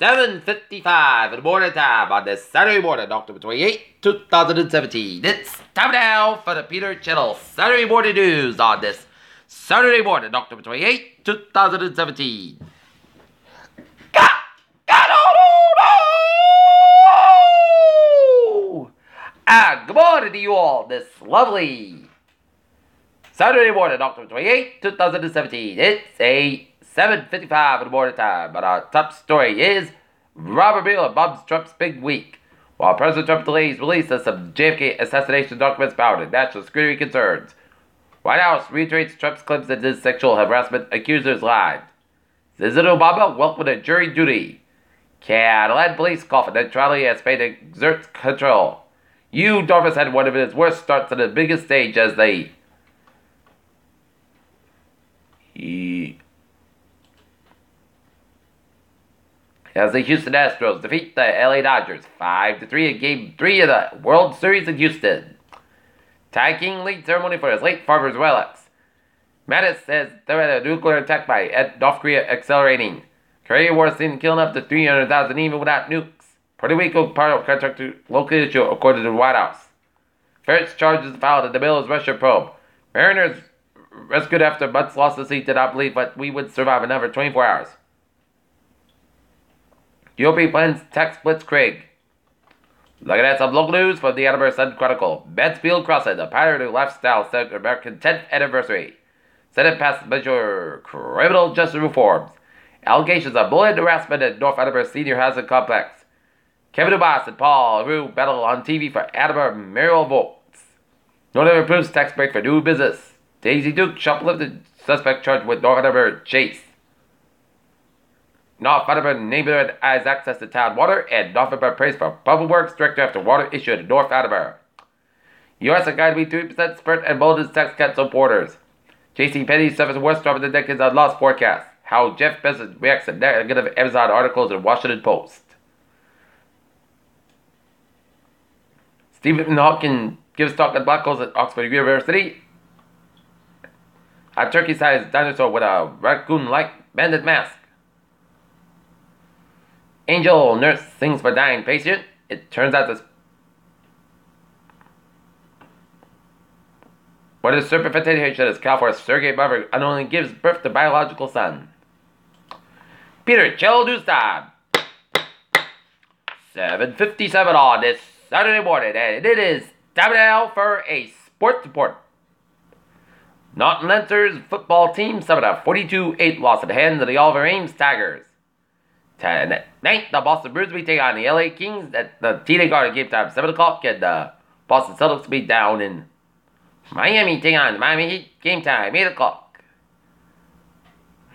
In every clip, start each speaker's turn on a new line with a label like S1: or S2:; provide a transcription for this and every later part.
S1: 7:55 in the morning time on this Saturday morning, October 28, 2017. It's time now for the Peter Channel Saturday morning news on this Saturday morning, October 28, 2017. Good morning to you all this lovely Saturday morning, October 28, 2017. It's a 7:55 in the morning time, but our top story is Robert Mueller bumps Trump's big week, while President Trump delays release of some JFK assassination documents found national security concerns. White House reiterates Trump's claims that his sexual harassment accusers lied. President Obama welcomed a jury duty. Catalan police call for neutrality as Spain exerts control. Dorvis had one of his worst starts on the biggest stage as the Houston Astros defeat the LA Dodgers 5-3 in Game 3 of the World Series in Houston. Ty King lead ceremony for his late father's relics. Mattis says there was a nuclear attack by North Korea accelerating. Korea war seen killing up to 300,000 even without nukes. Puerto Rico part of contract local issue according to the White House. First charges filed in the Miller's Russia probe. Mariners rescued after months lost the sea did not believe that we would survive another 24 hours. GOP plans tax blitzkrieg. Looking at some local news from the Edinburgh Sun Chronicle. Mansfield Crossing, the Pioneer Lifestyle Center American 10th anniversary. Senate passed measure criminal justice reforms. Allegations of bullying harassment at North Edinburgh Senior Housing Complex. Kevin Dubas and Paul Rue battle on TV for Edinburgh mayoral votes. Northern approves tax break for new business. Daisy Duke shoplifted suspect charged with North Edinburgh chase. North Edinburgh neighborhood has access to town water, and North Edinburgh prays for public works director after water issue in North Edinburgh. U.S. are going to be 3% spurt and boldest tax cuts supporters. JCPenney suffers the worst drop in the decades on loss forecast. How Jeff Bezos reacts to negative Amazon articles in Washington Post. Stephen Hawking gives talk at black holes at Oxford University. A turkey-sized dinosaur with a raccoon-like banded mask. Angel nurse sings for dying patient. It turns out this. What is superfectation is cow for surrogate mother unknowingly gives birth to biological son. Peter, chill news time. 7:57 on this Saturday morning, and it is time now for a sports report. Norton Lancers football team suffered a 42-8 loss at the hands of the Oliver Ames Tigers. Tonight, the Boston Bruins will be taking on the LA Kings at the TD Garden game time 7 o'clock, and the Boston Celtics will be down in Miami taking on the Miami Heat game time 8 o'clock.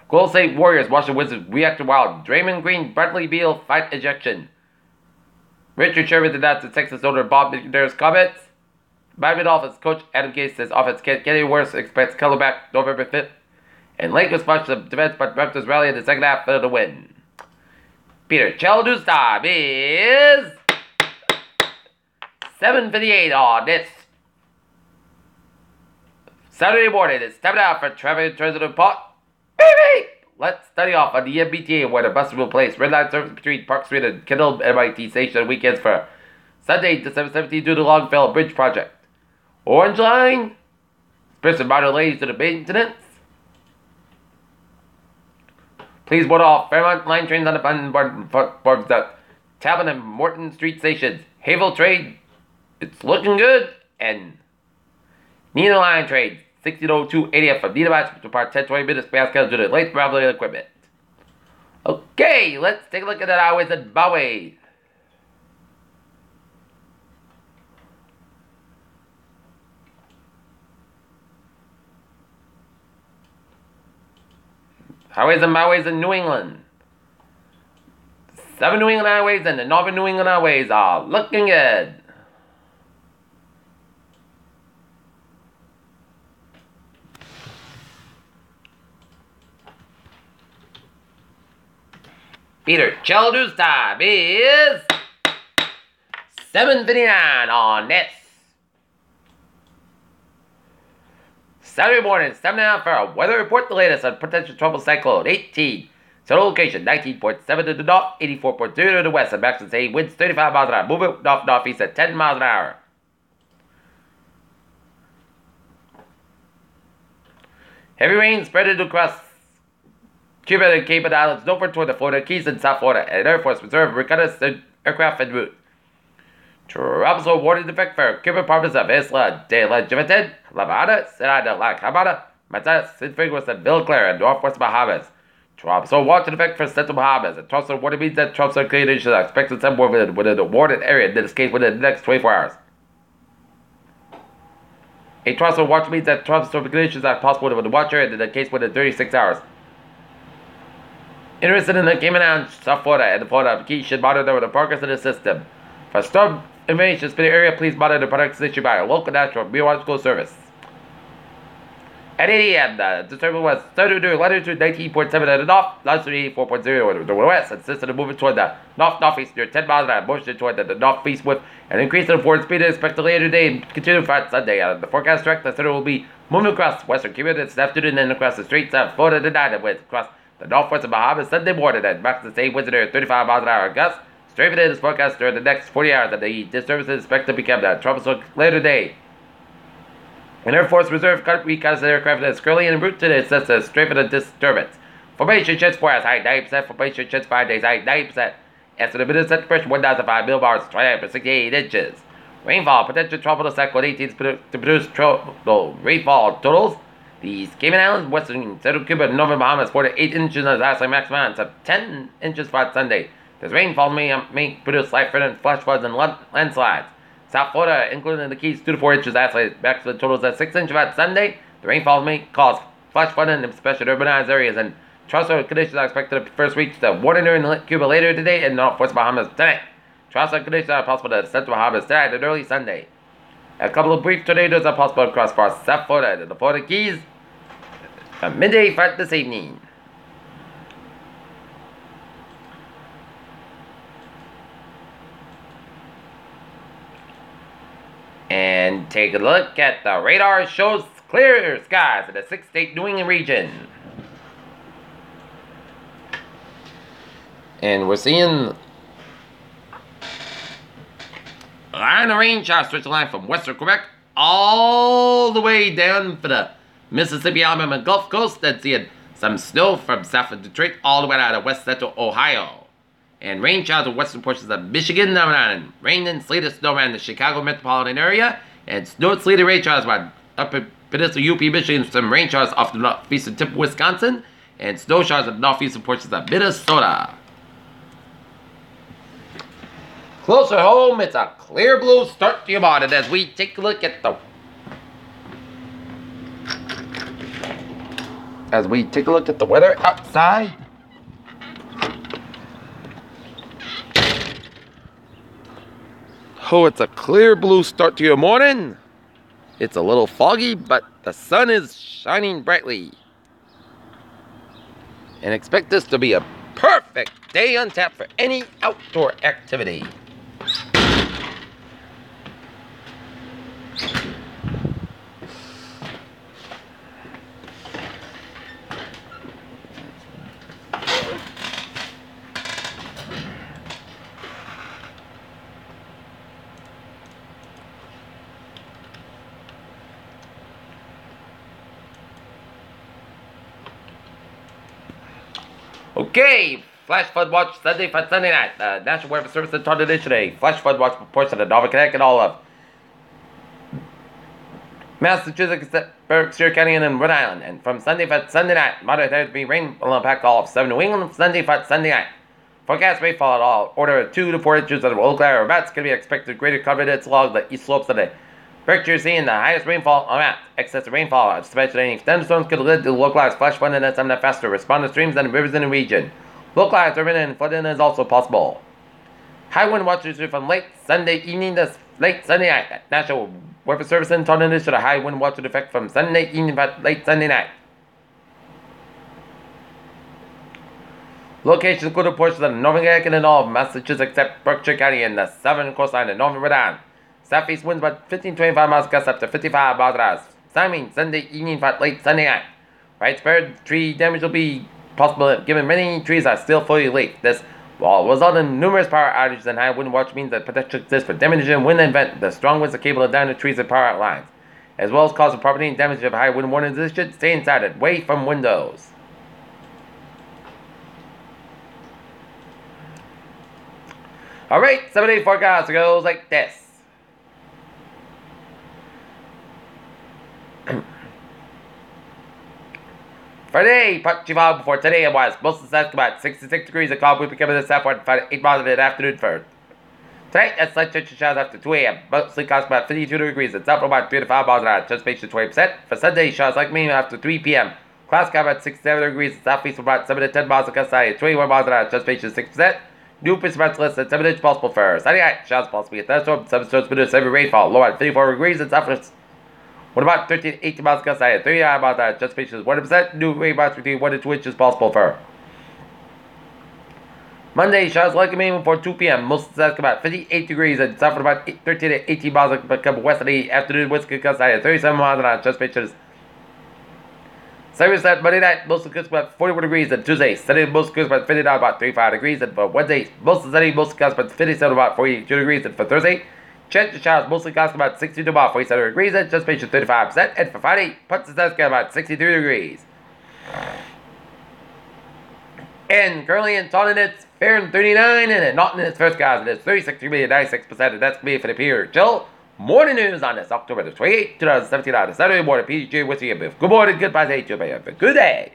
S1: Golden State Warriors Washington Wizards react to wild Draymond Green Bradley Beal fight ejection. Richard Sherman denies the Texas owner Bob McNair's comments. Miami Dolphins coach Adam Gase says offense can't get any worse, expects color back November 5th. And Lakers watch the defense, but Raptors rally in the second half for the win. Peter, Chell news time is 7:58 on this Saturday morning. It's time now for traffic and transit pot. Baby! Let's study off on the MBTA where the bus will place red line service between Park Street and Kendall MIT Station on weekends for Sunday, December 17th due to the Longfellow Bridge project. Orange line, person minor ladies to the maintenance. Please board all Fairmont line trains on the board the Talbot and Morton Street stations. Havel trade, it's looking good, and Nina line trade. 1602 ADF from Nina to part 10-20 minutes past schedule due to late traveling equipment. Okay, let's take a look at the highways and byways. Highways and byways in New England. 7 New England highways and the Northern New England highways are looking good. Peter, chill news time is 7:59 on this Saturday morning. It's time now for a weather report. The latest on potential tropical cyclone 18 Total location 19.7 to the north, 84.2 to the west, and maximum say winds 35 miles an hour. Moving northeast at 10 miles an hour. Heavy rain spread across Cuba and Cape Islands, northward toward the Florida Keys and South Florida, and Air Force Reserve reconnaissance aircraft en route. Tropical warning effect for Cuba province of Isla de la Juventud, La Habana, Ciudad de la Habana, Matas, St. Figueroa, and Villa Clara, and northwest Bahamas. Tropical watch in effect for Central Bahamas. And tropical warning means that tropical conditions are expected to more within the warned area in this case within the next 24 hours. A tropical watch means that tropical conditions are possible within the watch area in the case within 36 hours. Interested in the Cayman Islands, South Florida, and the Florida Keys should monitor the progress of the system. For storm information in the area, please monitor the products issued by a local National Meteorological Service. At 8 a.m., the disturbance was 32 latitude 19.7 at the north, longitude 84.0 at the west, and system moving toward the northeast near 10 miles an hour, motion toward the northeast with an increase in forward speed expected later today and continue throughout Sunday. The forecast direct the center will be moving across western Cuba this afternoon and across the straits of Florida tonight and with across the northwest of Bahamas Sunday morning and max the same winds near 35 miles an hour. Gusts straight within is forecast during the next 40 hours, and the disturbance is expected to become tropical later today. An Air Force Reserve reconnaissance aircraft is currently en route to the assess the strength of the disturbance. Formation chance for high 90%, formation chance 5 days high 90%. Estimated set pressure 1,005 millibars, 68 inches. Rainfall potential tropical cyclone 18 to produce tropical rainfall totals. The Cayman Islands, western central Cuba, and northern Bahamas 4 to 8 inches on the maximum amounts of 10 inches by Sunday. This rainfall may produce light flash floods and landslides. South Florida, including the Keys, 2 to 4 inches isolated. Maximum totals at 6 inches by Sunday. The rainfall may cause flash flooding in especially urbanized areas, and tropical conditions are expected to first reach the water in Cuba later today and northwest Bahamas tonight. Tropical conditions are possible to central Bahamas tonight and early Sunday. A couple of brief tornadoes are possible across parts of South Florida and the Florida Keys from midday front this evening. And take a look at the radar shows clear skies in the 6-state New England region. And we're seeing a line of rain showers stretch the line from western Quebec all the way down for the Mississippi, Alabama, Gulf Coast. And seeing some snow from south of Detroit all the way down to west central Ohio. And rain showers in western portions of Michigan, and rain and sleet and snow around the Chicago metropolitan area, and snow and sleet and rain showers around upper peninsula UP, Michigan, some rain showers off the northeastern tip of Wisconsin, and snow showers in the northeastern portions of Minnesota. Closer home, it's a clear blue start to your morning as we take a look at the weather outside. Oh, it's a clear blue start to your morning. It's a little foggy, but the sun is shining brightly. And expect this to be a perfect day on tap for any outdoor activity. Okay, flash flood watch Sunday night. The National Weather Service started today. Flash flood watch reports on the Northern Connecticut, all of Massachusetts, Berkshire County, and Rhode Island. And from Sunday night, moderate there to be rain will impact all of southern New England. Sunday night. Forecast rainfall at all order of 2 to 4 inches of local area. That's going to be expected greater confidence along the east slopes of the Berkshire seeing the highest rainfall amount. Excessive rainfall, especially any thunderstorms, could lead to localized flash flooding and some of the faster responding streams and rivers in the region. Localized urban and flooding is also possible. High wind watches from late Sunday evening to late Sunday night. National Weather Service in tornadoes to the high wind watch effect from Sunday evening to late Sunday night. Locations include portions of the northern Connecticut and all of Massachusetts except Berkshire County and the southern coastline and northern Rhode Island. Southeast winds about 15-25 miles gusts up to 55 miles an hour. Timing Sunday evening to late Sunday night. Widespread tree damage will be possible given many trees are still fully leafed. This will result in numerous power outages and high wind watch means that potential exists for damage in wind and vent. The strong winds are capable of damaging trees and power lines, as well as causing property damage if high wind warnings. This should stay inside it, away from windows. Alright, 7-day forecast goes like this. Friday, partly fog before today it was. Most of the south about 66 degrees. The cloud will be coming to the southward 8 miles in the afternoon first. Tonight, that's slight chance of showers after 2 a.m. Mostly cost about 52 degrees. It's up about 3 to 5 miles an hour. Anticipation 20%. For Sunday, showers like me after 3 p.m. Clouds got about 67 degrees. It's southeast about 7 to 10 miles across the 21 miles an hour. Anticipation 6%. New percent less than 7 inches possible for Sunday night. Showers possible at thunderstorm. 7 storms with heavy rainfall. Low at 54 degrees. It's southwest. What about 13 to 18 miles across the 39 miles an hour. Anticipation is 100%. New rain amounts between 1 and 2 inches possible for Monday, showers likely minimum before 2 p.m. Most of the south about 58 degrees and south about 13 to 18 miles become west of the afternoon. West coast side 37 miles an hour. Anticipation is 7% Monday night. Most of the coast about 41 degrees. And Tuesday, Sunday, most of the coast about 59 about 35 degrees. And for Wednesday, most of the Sunday, most of the coast about 57 about 42 degrees. And for Thursday, chance of showers mostly cost about 62 about 47 degrees. And anticipation 35%. And for Friday, puts the south about 63 degrees. And currently in Taunton, it's fair and 39, and in Naughton, it's first guys, and it's 36 degrees and 96%, and that's going to be for the period till morning news on this October the 28th, 2017, on the Saturday morning, PG with you. Good morning, goodbye, say to you, have a good day.